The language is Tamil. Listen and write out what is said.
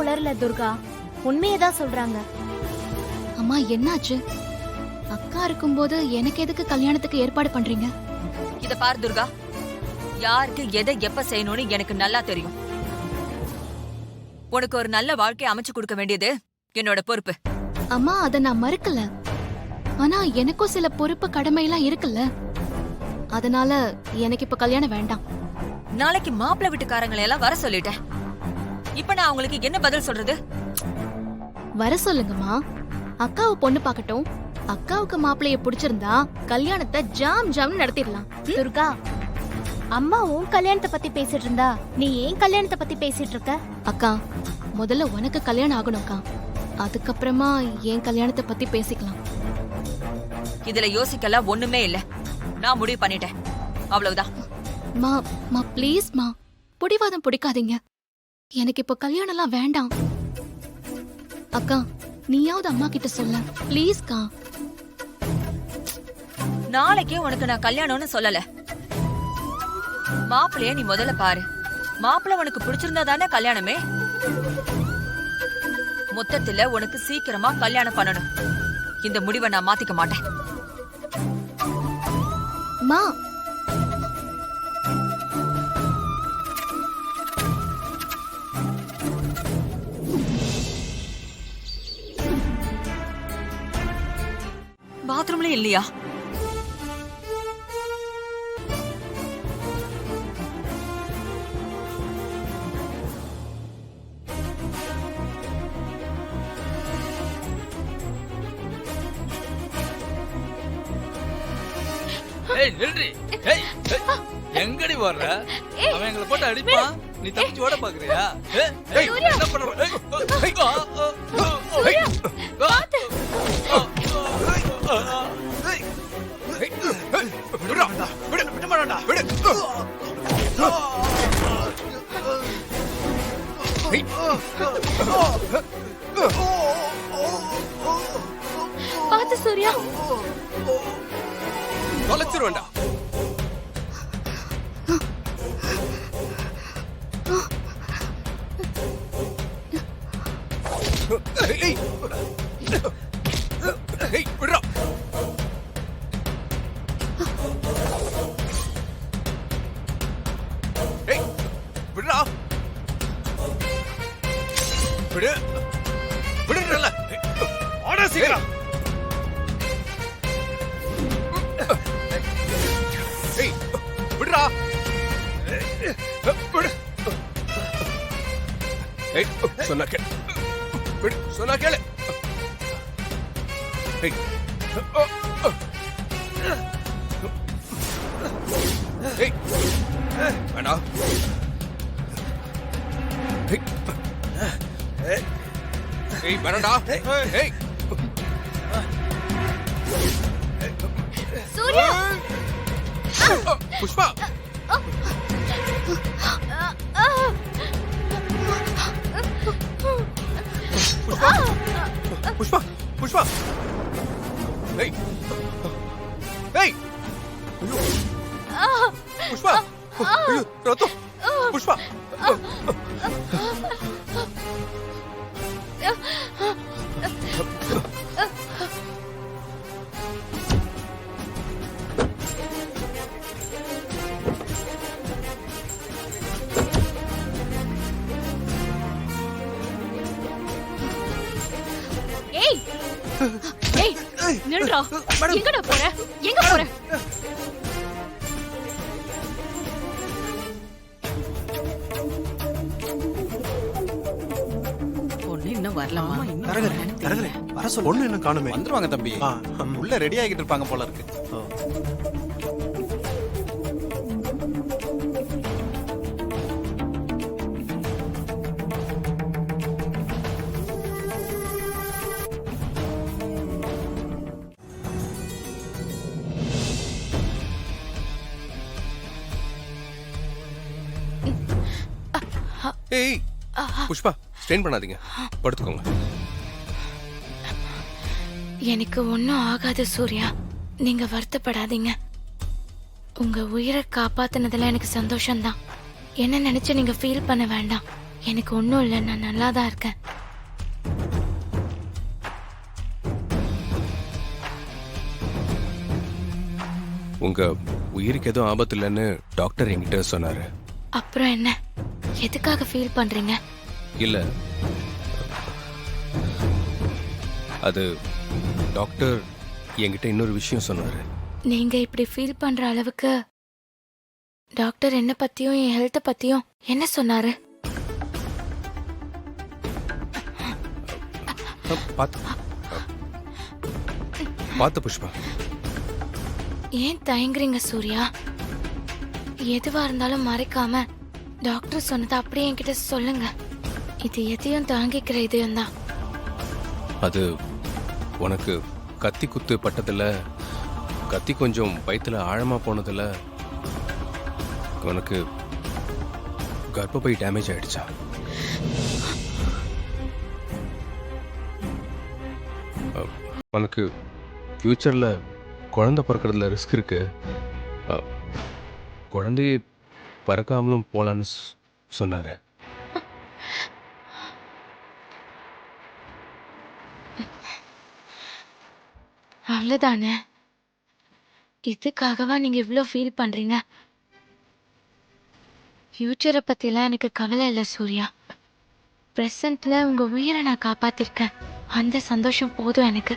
உளரல துர்கா, உண்மையதான் சொல்றாங்க. அம்மா என்னாச்சு? அக்கா இருக்கும்போது எனக்கு எதுக்கு கல்யாணத்துக்கு ஏற்பாடு பண்றீங்க? இத பாரு துர்கா, யாருக்கு எதை எப்ப செய்யணும்னு எனக்கு நல்லா தெரியும். உனக்கு ஒரு நல்ல வாழ்க்கையை அமைச்சு கொடுக்க வேண்டியது என்னோட பொறுப்பு. அம்மா அத நான் மறுக்கல. ஆனா எனக்கும் சில பொறுப்பு கடமை எல்லாம் இருக்குல்ல. அதனால எனக்கு இப்ப கல்யாணம் வேண்டாம். நாளைக்கு மாப்பிள்ளை வீட்டுக்காரங்களை எல்லாம் வர சொல்லிட்டேன். இப்ப நான் அவங்களுக்கு என்ன பதில் சொல்றது? வர சொல்லுங்கம்மா. அக்காவை பொண்ணு பார்க்கட்டும். அக்காவுக்கு மாப்பிள்ளைய பிடிச்சிருந்தா கல்யாணத்தை ஜாம் ஜாம்னு நடத்திடலாம். துர்கா, அம்மா உன் கல்யாணத்தை பத்தி பேசிட்டு இருந்தா நீ ஏன் கல்யாணத்தை பத்தி பேசிட்டு இருக்க? அக்கா, முதல்ல உனக்கு கல்யாணம் ஆகணும்க்கா. அதுக்கப்புறமா என் கல்யாணத்தை பத்தி பேசிக்கலாம். இதுல யோசிக்கலாம் ஒண்ணுமே இல்ல. நான் முடிவு பண்ணிட்டேன், அவ்வளவுதான். மா ப்ளீஸ் மா, பிடிவாதம் பிடிக்காதீங்க. எனக்கு இப்ப கல்யாணம் எல்லாம் வேண்டாம். அக்கா, நீயாவது அம்மா கிட்ட சொல்ல ப்ளீஸ்க்கா. நாளைக்கே உனக்கு நான் கல்யாணம்னு சொல்லல. மாப்பிள்ளைய நீ முதல்ல பாரு. மாப்பிள்ளை உனக்கு பிடிச்சிருந்தா தானே கல்யாணமே. மொத்தத்துல உனக்கு சீக்கிரமா கல்யாணம் பண்ணணும். இந்த முடிவை நான் மாத்திக்க மாட்டேன். மா, பாத்ரூம்ல இல்லையா? ஏய் நில்றி. ஏய் எங்கடி வர்ற? அவன் எங்களை போட்டு அடிப்பான், நீ தப்பிச்சு ஓட பாக்குறியா? ஏய் என்ன பண்ற? ஏய் சூர்யா பாத்து. விடுடா, விட மாட்டடா, விடு. பாத்து சூர்யா. தொலைச்சிருவேண்டா. ஏய் ஏய் விடுடா. ஏய் விடுடா. விடு. விடுறல. ஆட சீக்கிரம். ஏய் விடுடா. விடு. ஏய் சொன்னா கேளு. விடு சொன்னா கேளு. ஏய் ஏய் வேணா. ஏய் வேணாடா. ஏய் சூர்யா. புஷ்பா. புஷ்பா புஷ்பா. ஏய் ஏய் புஷ்பா. ஐயோ ரத்தம். புஷ்பா. ஏய் ஏய் நில்றா. எங்கடா போற? எங்க போற? பொண்ணு இன்னும் வரலாமா? தரகரே வர சொல்ல. பொண்ணு இன்னும் காணுமே. வந்துருவாங்க தம்பி. உள்ள ரெடி ஆகிட்டு இருப்பாங்க போல இருக்கு. ஏய் புஷ்பா ஸ்ட்ரெயின் பண்ணாதீங்க, படுத்துக்கோங்க. எனக்கு ஒன்னும் ஆகாது சூர்யா, நீங்க வருத்தப்படாதீங்க. உங்க உயிரை காப்பாத்தினதுல எனக்கு சந்தோஷம்தான். என்ன நினைச்சு நீங்க ஃபீல் பண்ண வேண்டாம். எனக்கு ஒன்றும் இல்லை, நான் நல்லா தான் இருக்கேன். உங்க உயிருக்கு எதுவும் ஆபத்து இல்லைன்னு டாக்டர் என்கிட்ட சொன்னாரு. அப்புறம் என்ன, எதுக்காக ஃபீல் பண்றீங்க? இல்ல, அது டாக்டர் என்கிட்ட இன்னொரு விஷயம் சொன்னாரு. நீங்க இப்படி ஃபீல் பண்ற அளவுக்கு டாக்டர் என்ன பத்தியும் என் ஹெல்த்த பத்தியும் என்ன சொன்னாரு? பார்த்து புஷ்பா. ஏன் தயங்குறீங்க சூர்யா? எதுவா இருந்தாலும் மறைக்காம டாக்டர் சொன்னதை அப்படியே என்கிட்ட சொல்லுங்க. இது எதையும் தாங்கிக்கிற இதயம் தான். அது உனக்கு கத்தி குத்து பட்டதுல, கத்தி கொஞ்சம் வயித்துல ஆழமா போனதுல உனக்கு கர்ப்பப்பை டேமேஜ் ஆயிடுச்சா? உனக்கு ஃபியூச்சர்ல குழந்தை பிறக்கிறதுல ரிஸ்க் இருக்கு. குழந்தைய பிறக்காமலும் போலான்னு சொன்னாரு. அவ்வளவுதானே? இதுக்காகவா நீங்க இவ்ளோ ஃபீல் பண்றீங்க? ஃபியூச்சரை பத்திலாம் எனக்கு கவலை இல்லை சூர்யா. பிரசன்ட்ல உங்க உயிரை நான் காப்பாத்திருக்கேன். அந்த சந்தோஷம் போதும் எனக்கு.